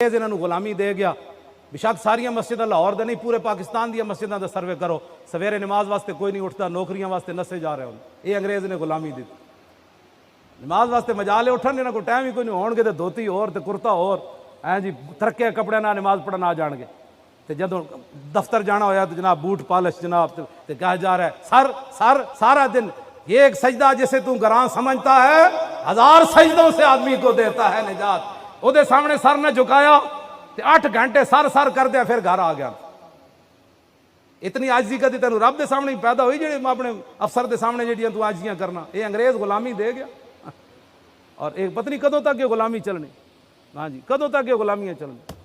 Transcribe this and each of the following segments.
انہوں نے غلامی دے گیا. بشک ساریاں مسجداں لاہور دے نہیں پورے پاکستان دیا مسجداں دا سروے کرو, سویرے نماز واسطے کوئی نہیں اٹھتا, نوکریاں واسطے نسے جا رہے ہوں. یہ انگریز نے غلامی دی. نماز واسطے مجالے اٹھن انہاں کو ٹائم ہی کوئی نہیں, ہون گے تے دھوتی اور تے کرتا اور جی ترکے کپڑے نہ نماز پڑھن آ جان گے. تے جدوں دفتر جانا ہویا تو جناب بوٹ پالش جناب تے کہا جا رہا ہے سر سارا دن یہ ایک سجدہ جسے تو گراں سمجھتا ہے 1000 سجدوں سے آدمی کو دیتا ہے نجات. او دے سامنے سر نہ جھکایا 8 گھنٹے سر کر دیا, پھر گھر آ گیا. اتنی عاجزی کدی تینوں رب دے سامنے پیدا ہوئی جڑے اپنے افسر دے سامنے جڑیاں تو عاجزیاں کرنا. یہ انگریز غلامی دے گیا اور ایک پتہ نہیں کدوں تک یہ غلامی چلنی. ہاں جی کدوں تک یہ غلامیاں چلنی.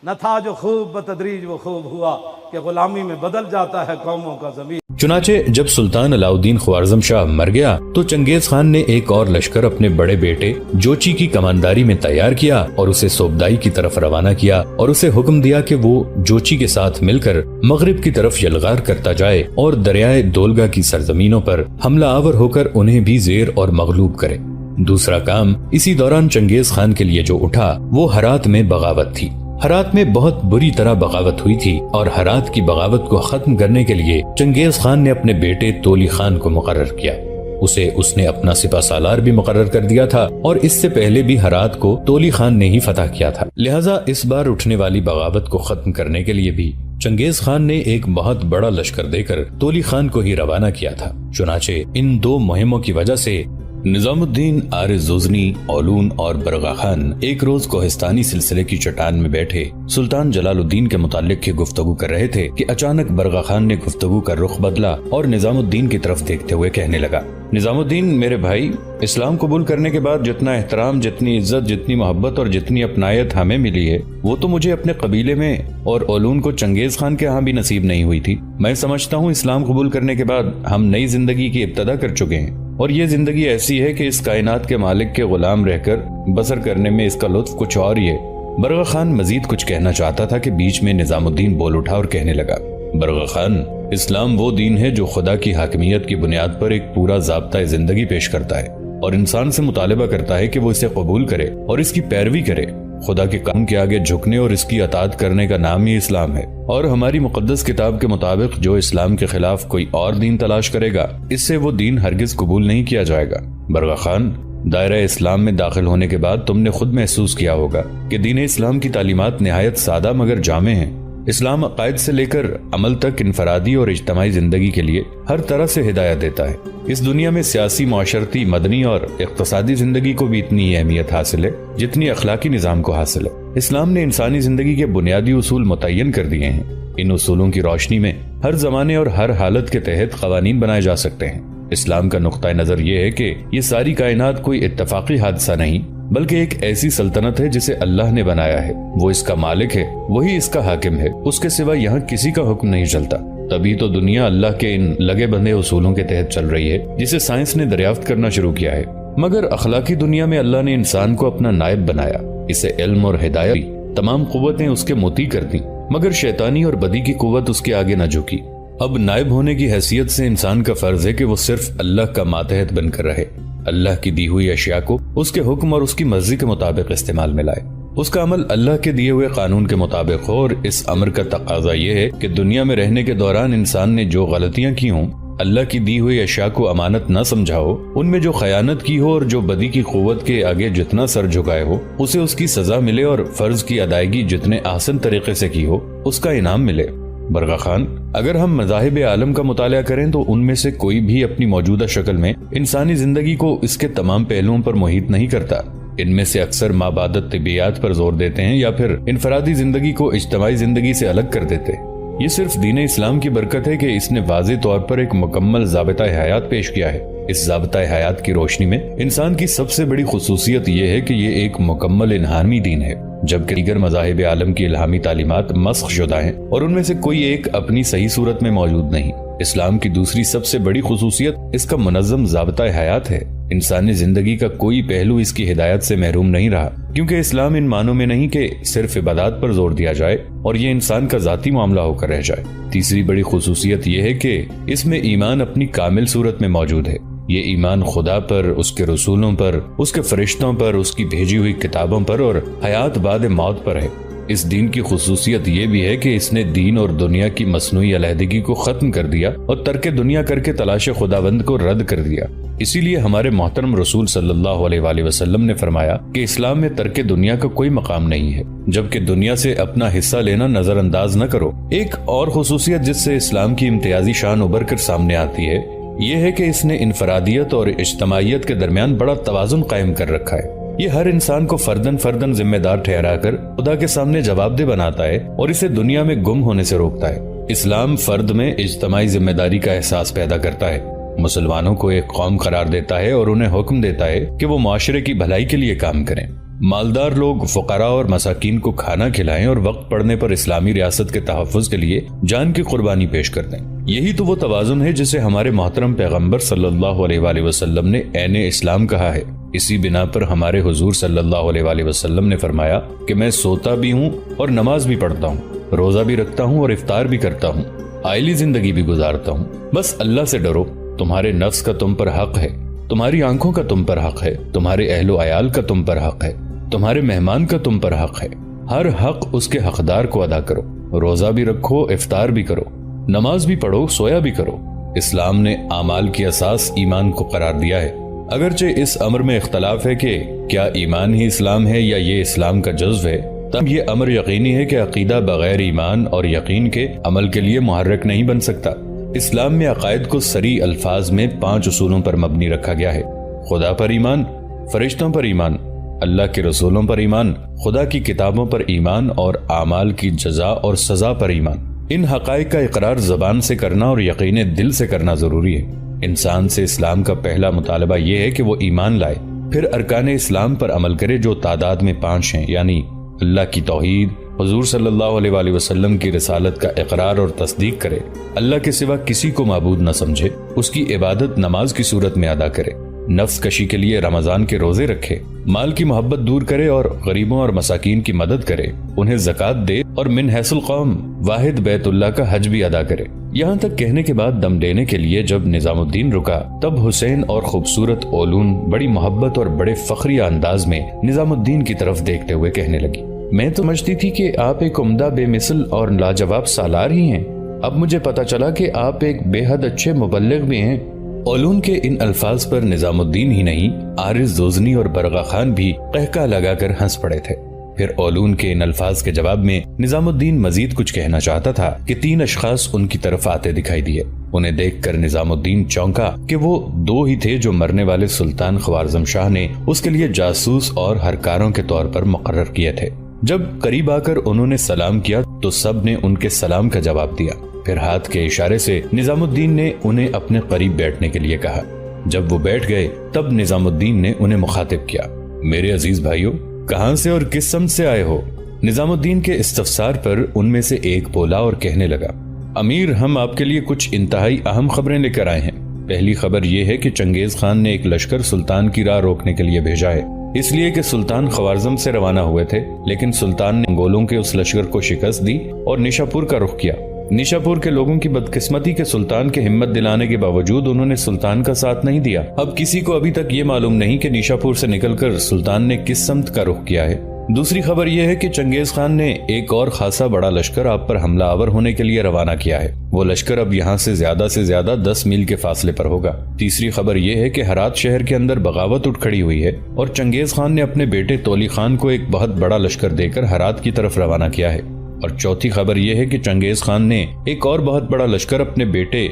نہ تھا جو خوب بتدریج وہ خوب ہوا کہ غلامی میں بدل جاتا ہے قوموں کا ضمیر. چنانچہ جب سلطان علاء الدین خوارزم شاہ مر گیا تو چنگیز خان نے ایک اور لشکر اپنے بڑے بیٹے جوچی کی کمانداری میں تیار کیا اور اسے صوبدائی کی طرف روانہ کیا اور اسے حکم دیا کہ وہ جوچی کے ساتھ مل کر مغرب کی طرف یلغار کرتا جائے اور دریائے دولگا کی سرزمینوں پر حملہ آور ہو کر انہیں بھی زیر اور مغلوب کرے. دوسرا کام اسی دوران چنگیز خان کے لیے جو اٹھا وہ ہرات میں بغاوت تھی. ہرات میں بہت بری طرح بغاوت ہوئی تھی اور ہرات کی بغاوت کو ختم کرنے کے لیے چنگیز خان نے اپنے بیٹے تولی خان کو مقرر کیا. اس نے اپنا سپہ سالار بھی مقرر کر دیا تھا اور اس سے پہلے بھی ہرات کو تولی خان نے ہی فتح کیا تھا. لہٰذا اس بار اٹھنے والی بغاوت کو ختم کرنے کے لیے بھی چنگیز خان نے ایک بہت بڑا لشکر دے کر تولی خان کو ہی روانہ کیا تھا. چنانچہ ان 2 مہموں کی وجہ سے نظام الدین عارض زوزنی، اولون اور برغا خان ایک روز کوہستانی سلسلے کی چٹان میں بیٹھے سلطان جلال الدین کے متعلق کی گفتگو کر رہے تھے کہ اچانک برغا خان نے گفتگو کا رخ بدلا اور نظام الدین کی طرف دیکھتے ہوئے کہنے لگا: نظام الدین میرے بھائی، اسلام قبول کرنے کے بعد جتنا احترام، جتنی عزت، جتنی محبت اور جتنی اپنائیت ہمیں ملی ہے وہ تو مجھے اپنے قبیلے میں اور اولون کو چنگیز خان کے ہاں بھی نصیب نہیں ہوئی تھی. میں سمجھتا ہوں اسلام قبول کرنے کے بعد ہم نئی زندگی کی ابتدا کر چکے ہیں اور یہ زندگی ایسی ہے کہ اس کائنات کے مالک کے غلام رہ کر بسر کرنے میں اس کا لطف کچھ اور ہی ہے. برغا خان مزید کچھ کہنا چاہتا تھا کہ بیچ میں نظام الدین بول اٹھا اور کہنے لگا: برغا خان، اسلام وہ دین ہے جو خدا کی حاکمیت کی بنیاد پر ایک پورا ضابطہ زندگی پیش کرتا ہے اور انسان سے مطالبہ کرتا ہے کہ وہ اسے قبول کرے اور اس کی پیروی کرے. خدا کے قانون کے آگے جھکنے اور اس کی اطاعت کرنے کا نام ہی اسلام ہے اور ہماری مقدس کتاب کے مطابق جو اسلام کے خلاف کوئی اور دین تلاش کرے گا اس سے وہ دین ہرگز قبول نہیں کیا جائے گا. برغا خان، دائرہ اسلام میں داخل ہونے کے بعد تم نے خود محسوس کیا ہوگا کہ دین اسلام کی تعلیمات نہایت سادہ مگر جامع ہیں. اسلام عقائد سے لے کر عمل تک انفرادی اور اجتماعی زندگی کے لیے ہر طرح سے ہدایت دیتا ہے. اس دنیا میں سیاسی، معاشرتی، مدنی اور اقتصادی زندگی کو بھی اتنی اہمیت حاصل ہے جتنی اخلاقی نظام کو حاصل ہے. اسلام نے انسانی زندگی کے بنیادی اصول متعین کر دیے ہیں. ان اصولوں کی روشنی میں ہر زمانے اور ہر حالت کے تحت قوانین بنائے جا سکتے ہیں. اسلام کا نقطہ نظر یہ ہے کہ یہ ساری کائنات کوئی اتفاقی حادثہ نہیں بلکہ ایک ایسی سلطنت ہے جسے اللہ نے بنایا ہے. وہ اس کا مالک ہے، وہی اس کا حاکم ہے، اس کے سوا یہاں کسی کا حکم نہیں چلتا. تبھی تو دنیا اللہ کے ان لگے بندھے اصولوں کے تحت چل رہی ہے جسے سائنس نے دریافت کرنا شروع کیا ہے. مگر اخلاقی دنیا میں اللہ نے انسان کو اپنا نائب بنایا. اسے علم اور ہدایت، تمام قوتیں اس کے مطیع کر دیں مگر شیطانی اور بدی کی قوت اس کے آگے نہ جھکی. اب نائب ہونے کی حیثیت سے انسان کا فرض ہے کہ وہ صرف اللہ کا ماتحت بن کر رہے، اللہ کی دی ہوئی اشیاء کو اس کے حکم اور اس کی مرضی کے مطابق استعمال میں لائے، اس کا عمل اللہ کے دیے ہوئے قانون کے مطابق ہو. اور اس امر کا تقاضا یہ ہے کہ دنیا میں رہنے کے دوران انسان نے جو غلطیاں کی ہوں، اللہ کی دی ہوئی اشیاء کو امانت نہ سمجھا ہو، ان میں جو خیانت کی ہو اور جو بدی کی قوت کے آگے جتنا سر جھکائے ہو اسے اس کی سزا ملے اور فرض کی ادائیگی جتنے احسن طریقے سے کی ہو اس کا انعام ملے. برغا خان، اگر ہم مذاہب عالم کا مطالعہ کریں تو ان میں سے کوئی بھی اپنی موجودہ شکل میں انسانی زندگی کو اس کے تمام پہلوؤں پر محیط نہیں کرتا. ان میں سے اکثر مابعدت طبیعیات پر زور دیتے ہیں یا پھر انفرادی زندگی کو اجتماعی زندگی سے الگ کر دیتے. یہ صرف دین اسلام کی برکت ہے کہ اس نے واضح طور پر ایک مکمل ضابطہ حیات پیش کیا ہے. اس ضابطہ حیات کی روشنی میں انسان کی سب سے بڑی خصوصیت یہ ہے کہ یہ ایک مکمل انہامی دین ہے، جبکہ دیگر مذاہب عالم کی الہامی تعلیمات مسخ شدہ ہیں اور ان میں سے کوئی ایک اپنی صحیح صورت میں موجود نہیں. اسلام کی دوسری سب سے بڑی خصوصیت اس کا منظم ضابطہ حیات ہے. انسانی زندگی کا کوئی پہلو اس کی ہدایت سے محروم نہیں رہا، کیونکہ اسلام ان معنوں میں نہیں کہ صرف عبادات پر زور دیا جائے اور یہ انسان کا ذاتی معاملہ ہو کر رہ جائے. تیسری بڑی خصوصیت یہ ہے کہ اس میں ایمان اپنی کامل صورت میں موجود ہے. یہ ایمان خدا پر، اس کے رسولوں پر، اس کے فرشتوں پر، اس کی بھیجی ہوئی کتابوں پر اور حیات بعد موت پر ہے۔ اس دین کی خصوصیت یہ بھی ہے کہ اس نے دین اور دنیا کی مصنوعی علیحدگی کو ختم کر دیا اور ترک دنیا کر کے تلاش خداوند کو رد کر دیا۔ اسی لیے ہمارے محترم رسول صلی اللہ علیہ وآلہ وسلم نے فرمایا کہ اسلام میں ترک دنیا کا کوئی مقام نہیں ہے، جبکہ دنیا سے اپنا حصہ لینا نظر انداز نہ کرو۔ ایک اور خصوصیت جس سے اسلام کی امتیازی شان ابھر کر سامنے آتی ہے یہ ہے کہ اس نے انفرادیت اور اجتماعیت کے درمیان بڑا توازن قائم کر رکھا ہے۔ یہ ہر انسان کو فرداً ذمہ دار ٹھہرا کر خدا کے سامنے جواب دہ بناتا ہے اور اسے دنیا میں گم ہونے سے روکتا ہے۔ اسلام فرد میں اجتماعی ذمہ داری کا احساس پیدا کرتا ہے، مسلمانوں کو ایک قوم قرار دیتا ہے اور انہیں حکم دیتا ہے کہ وہ معاشرے کی بھلائی کے لیے کام کریں۔ مالدار لوگ فقراء اور مساکین کو کھانا کھلائیں اور وقت پڑنے پر اسلامی ریاست کے تحفظ کے لیے جان کی قربانی پیش کر دیں۔ یہی تو وہ توازن ہے جسے ہمارے محترم پیغمبر صلی اللہ علیہ وآلہ وسلم نے عین اسلام کہا ہے۔ اسی بنا پر ہمارے حضور صلی اللہ علیہ وآلہ وسلم نے فرمایا کہ میں سوتا بھی ہوں اور نماز بھی پڑھتا ہوں، روزہ بھی رکھتا ہوں اور افطار بھی کرتا ہوں، عائلی زندگی بھی گزارتا ہوں۔ بس اللہ سے ڈرو، تمہارے نفس کا تم پر حق ہے، تمہاری آنکھوں کا تم پر حق ہے، تمہارے اہل و عیال کا تم پر حق ہے، تمہارے مہمان کا تم پر حق ہے۔ ہر حق اس کے حقدار کو ادا کرو، روزہ بھی رکھو، افطار بھی کرو، نماز بھی پڑھو، سویا بھی کرو۔ اسلام نے اعمال کی اساس ایمان کو قرار دیا ہے۔ اگرچہ اس امر میں اختلاف ہے کہ کیا ایمان ہی اسلام ہے یا یہ اسلام کا جزو ہے، تب یہ امر یقینی ہے کہ عقیدہ بغیر ایمان اور یقین کے عمل کے لیے محرک نہیں بن سکتا۔ اسلام میں عقائد کو صریح الفاظ میں 5 اصولوں پر مبنی رکھا گیا ہے: خدا پر ایمان، فرشتوں پر ایمان، اللہ کے رسولوں پر ایمان، خدا کی کتابوں پر ایمان اور اعمال کی جزا اور سزا پر ایمان۔ ان حقائق کا اقرار زبان سے کرنا اور یقین دل سے کرنا ضروری ہے۔ انسان سے اسلام کا پہلا مطالبہ یہ ہے کہ وہ ایمان لائے، پھر ارکان اسلام پر عمل کرے جو تعداد میں 5 ہیں، یعنی اللہ کی توحید، حضور صلی اللہ علیہ وآلہ وسلم کی رسالت کا اقرار اور تصدیق کرے، اللہ کے سوا کسی کو معبود نہ سمجھے، اس کی عبادت نماز کی صورت میں ادا کرے، نفس کشی کے لیے رمضان کے روزے رکھے، مال کی محبت دور کرے اور غریبوں اور مساکین کی مدد کرے، انہیں زکوٰۃ دے اور من حیث القوم واحد بیت اللہ کا حج بھی ادا کرے۔ یہاں تک کہنے کے بعد دم لینے کے لیے جب نظام الدین رکا تب حسین اور خوبصورت اولون بڑی محبت اور بڑے فخریہ انداز میں نظام الدین کی طرف دیکھتے ہوئے کہنے لگی، میں تو سمجھتی تھی کہ آپ ایک عمدہ بے مثل اور لاجواب سالار ہی ہیں، اب مجھے پتا چلا کہ آپ ایک بے حد اچھے مبلغ بھی ہیں۔ اولون کے ان الفاظ پر نظام الدین ہی نہیں، عارض زوزنی اور برغا خان بھی قہقہ لگا کر ہنس پڑے تھے۔ پھر اولون کے ان الفاظ کے جواب میں نظام الدین مزید کچھ کہنا چاہتا تھا کہ 3 اشخاص ان کی طرف آتے دکھائی دیے۔ انہیں دیکھ کر نظام الدین چونکا کہ وہ 2 ہی تھے جو مرنے والے سلطان خوارزم شاہ نے اس کے لیے جاسوس اور ہرکاروں کے طور پر مقرر کیے تھے۔ جب قریب آ کر انہوں نے سلام کیا تو سب نے ان کے سلام کا جواب دیا۔ پھر ہاتھ کے اشارے سے نظام الدین نے انہیں اپنے قریب بیٹھنے کے لیے کہا۔ جب وہ بیٹھ گئے تب نظام الدین نے انہیں مخاطب کیا، میرے عزیز بھائیوں، کہاں سے اور کس سمت سے آئے ہو؟ نظام الدین کے استفسار پر ان میں سے ایک بولا اور کہنے لگا، امیر، ہم آپ کے لیے کچھ انتہائی اہم خبریں لے کر آئے ہیں۔ پہلی خبر یہ ہے کہ چنگیز خان نے ایک لشکر سلطان کی راہ روکنے کے لیے بھیجا ہے، اس لیے کہ سلطان خوارزم سے روانہ ہوئے تھے، لیکن سلطان نے منگولوں کے اس لشکر کو شکست دی اور نیشاپور کا رخ کیا۔ نیشاپور کے لوگوں کی بدقسمتی کے سلطان کے ہمت دلانے کے باوجود انہوں نے سلطان کا ساتھ نہیں دیا۔ اب کسی کو ابھی تک یہ معلوم نہیں کہ نیشاپور سے نکل کر سلطان نے کس سمت کا رخ کیا ہے۔ دوسری خبر یہ ہے کہ چنگیز خان نے ایک اور خاصا بڑا لشکر آپ پر حملہ آور ہونے کے لیے روانہ کیا ہے۔ وہ لشکر اب یہاں سے زیادہ 10 میل کے فاصلے پر ہوگا۔ تیسری خبر یہ ہے کہ ہرات شہر کے اندر بغاوت اٹھ کھڑی ہوئی ہے اور چنگیز خان نے اپنے بیٹے تولی خان کو ایک بہت بڑا لشکر دے کر ہرات کی طرف روانہ کیا ہے۔ اور چوتھی خبر یہ ہے کہ چنگیز خان نے ایک اور بہت بڑا لشکر اپنے بیٹے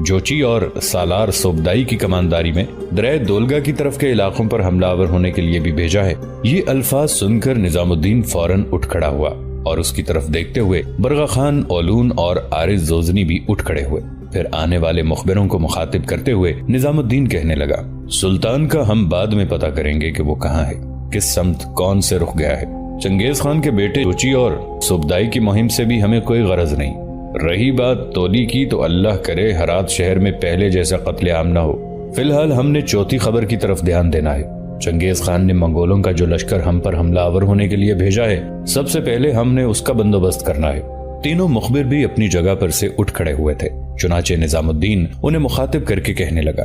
جوچی اور سالار صوبدائی کی کمانداری میں دریا دولگا کی طرف کے علاقوں پر حملہ آور ہونے کے لیے بھی بھیجا ہے۔ یہ الفاظ سن کر نظام الدین فوراً اٹھ کھڑا ہوا اور اس کی طرف دیکھتے ہوئے برغا خان، اولون اور عارض زوزنی بھی اٹھ کھڑے ہوئے۔ پھر آنے والے مخبروں کو مخاطب کرتے ہوئے نظام الدین کہنے لگا، سلطان کا ہم بعد میں پتہ کریں گے کہ وہ کہاں ہے، کس سمت کون سے رخ گیا ہے۔ چنگیز خان کے بیٹے جوچی اور صوبدائی کی مہم سے بھی ہمیں کوئی غرض نہیں۔ رہی بات تولی کی تو اللہ کرے ہرات شہر میں پہلے جیسا قتل عام نہ ہو۔ فی الحال ہم نے چوتھی خبر کی طرف دھیان دینا ہے۔ چنگیز خان نے منگولوں کا جو لشکر ہم پر حملہ آور ہونے کے لیے بھیجا ہے، سب سے پہلے ہم نے اس کا بندوبست کرنا ہے۔ تینوں مخبر بھی اپنی جگہ پر سے اٹھ کھڑے ہوئے تھے۔ چنانچہ نظام الدین انہیں مخاطب کر کے کہنے لگا،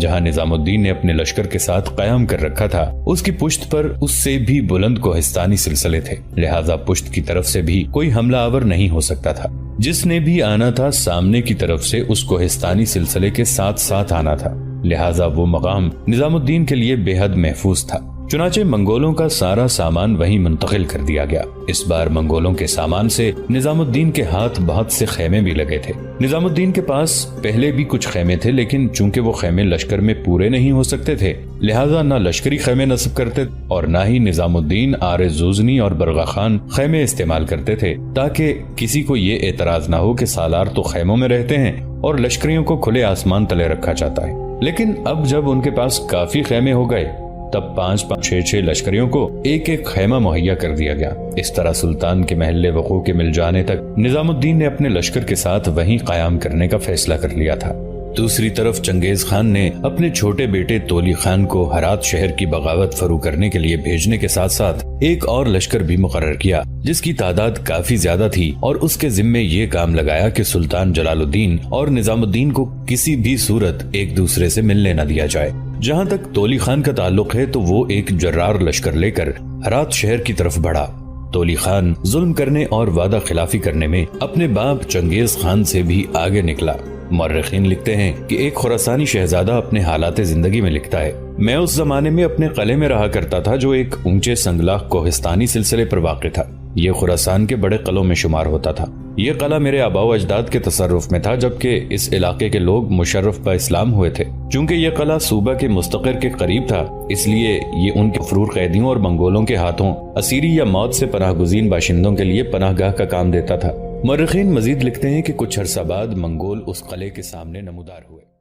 جہاں نظام الدین نے اپنے لشکر کے ساتھ قیام کر رکھا تھا اس کی پشت پر اس سے بھی بلند کوہستانی سلسلے تھے، لہٰذا پشت کی طرف سے بھی کوئی حملہ آور نہیں ہو سکتا تھا۔ جس نے بھی آنا تھا سامنے کی طرف سے اس کوہستانی سلسلے کے ساتھ ساتھ آنا تھا، لہٰذا وہ مقام نظام الدین کے لیے بے حد محفوظ تھا۔ چنانچہ منگولوں کا سارا سامان وہیں منتقل کر دیا گیا۔ اس بار منگولوں کے سامان سے نظام الدین کے ہاتھ بہت سے خیمے بھی لگے تھے۔ نظام الدین کے پاس پہلے بھی کچھ خیمے تھے، لیکن چونکہ وہ خیمے لشکر میں پورے نہیں ہو سکتے تھے، لہٰذا نہ لشکری خیمے نصب کرتے اور نہ ہی نظام الدین آر زوزنی اور برغا خان خیمے استعمال کرتے تھے، تاکہ کسی کو یہ اعتراض نہ ہو کہ سالار تو خیموں میں رہتے ہیں اور لشکریوں کو کھلے آسمان تلے رکھا جاتا ہے۔ لیکن اب جب ان کے پاس کافی خیمے ہو گئے تب 5-6 لشکریوں کو ایک ایک خیمہ مہیا کر دیا گیا۔ اس طرح سلطان کے محل وقوع کے مل جانے تک نظام الدین نے اپنے لشکر کے ساتھ وہیں قیام کرنے کا فیصلہ کر لیا تھا۔ دوسری طرف چنگیز خان نے اپنے چھوٹے بیٹے تولی خان کو ہرات شہر کی بغاوت فرو کرنے کے لیے بھیجنے کے ساتھ ساتھ ایک اور لشکر بھی مقرر کیا جس کی تعداد کافی زیادہ تھی، اور اس کے ذمے یہ کام لگایا کہ سلطان جلال الدین اور نظام الدین کو کسی بھی صورت ایک دوسرے سے ملنے نہ دیا جائے۔ جہاں تک تولی خان کا تعلق ہے تو وہ ایک جرار لشکر لے کر ہرات شہر کی طرف بڑھا۔ تولی خان ظلم کرنے اور وعدہ خلافی کرنے میں اپنے باپ چنگیز خان سے بھی آگے نکلا۔ مورخین لکھتے ہیں کہ ایک خراسانی شہزادہ اپنے حالات زندگی میں لکھتا ہے، میں اس زمانے میں اپنے قلعے میں رہا کرتا تھا جو ایک اونچے سنگلاخ کوہستانی سلسلے پر واقع تھا۔ یہ خراسان کے بڑے قلعوں میں شمار ہوتا تھا۔ یہ قلعہ میرے آباء و اجداد کے تصرف میں تھا، جبکہ اس علاقے کے لوگ مشرف با اسلام ہوئے تھے۔ چونکہ یہ قلعہ صوبہ کے مستقر کے قریب تھا، اس لیے یہ ان کے فرور قیدیوں اور منگولوں کے ہاتھوں اسیری یا موت سے پناہ گزین باشندوں کے لیے پناہ گاہ کا کام دیتا تھا۔ مورخین مزید لکھتے ہیں کہ کچھ عرصہ بعد منگول اس قلعے کے سامنے نمودار ہوئے۔